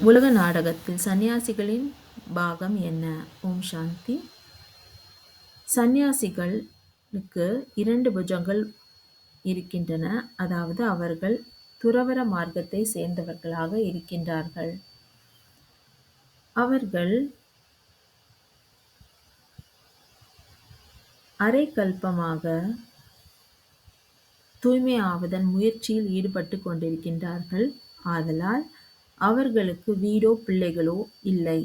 உலக நாடகத்தில் சந்நியாசிகளின் பாகம் என்ன? ஓம் சாந்தி. சந்நியாசிகளுக்கு 2 புஜங்கள் இருக்கின்றன. அதாவது அவர்கள் துறவற மார்க்கத்தை சேர்ந்தவர்களாக இருக்கின்றார்கள். அவர்கள் அரை கல்பமாக தூய்மை ஆவதன் முயற்சியில் ஈடுபட்டு கொண்டிருக்கின்றார்கள். ஆதலால் அவர்களுக்கு வீடோ பிள்ளைகளோ இல்லை.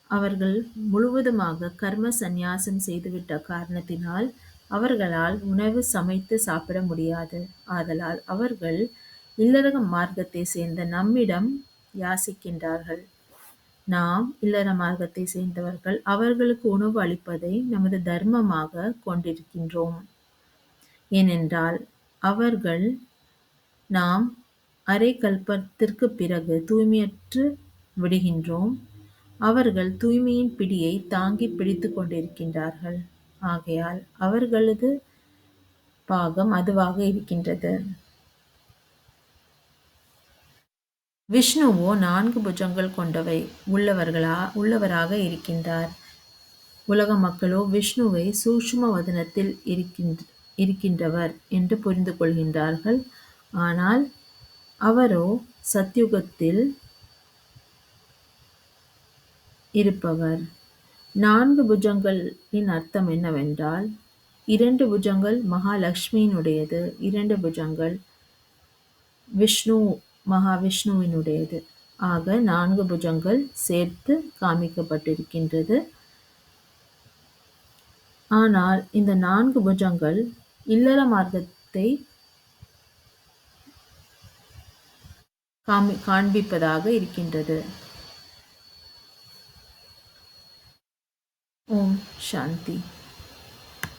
அவர்கள் முழுவதுமாக கர்ம சந்நியாசம் செய்துவிட்ட காரணத்தினால் அவர்களால் உணவு சமைத்து சாப்பிட முடியாது. ஆதலால் அவர்கள் இல்லற மார்க்கத்தை சேர்ந்த நம்மிடம் யாசிக்கின்றார்கள். நாம் இல்லற மார்க்கத்தை சேர்ந்தவர்கள் அவர்களுக்கு உணவு அளிப்பதை நமது தர்மமாக கொண்டிருக்கின்றோம். ஏனென்றால் அவர்கள் நாம் அரை கல்பத்திற்கு பிறகு தூய்மையற்று விடுகின்றோம். அவர்கள் தூய்மையின் பிடியை தாங்கி பிடித்து கொண்டிருக்கின்றார்கள். ஆகையால் அவர்களது பாகம் அதுவாக இருக்கின்றது. விஷ்ணுவோ 4 புஜங்கள் கொண்டவை உள்ளவராக இருக்கின்றார். உலக மக்களோ விஷ்ணுவை சூக்ஷ்ம வதனத்தில் இருக்கின்றவர் என்று புரிந்து கொள்கின்றார்கள். ஆனால் அவரோ சத்யுகத்தில் இருப்பவர். 4 புஜங்களின் அர்த்தம் என்னவென்றால் 2 புஜங்கள் மகாலட்சுமியினுடையது, 2 புஜங்கள் மகாவிஷ்ணுவினுடையது. ஆக 4 புஜங்கள் சேர்த்து காமிக்கப்பட்டிருக்கின்றது. ஆனால் இந்த 4 புஜங்கள் இல்லற மார்க்கத்தை காண்பிப்பதாக இருக்கின்றது. ஓம் சாந்தி.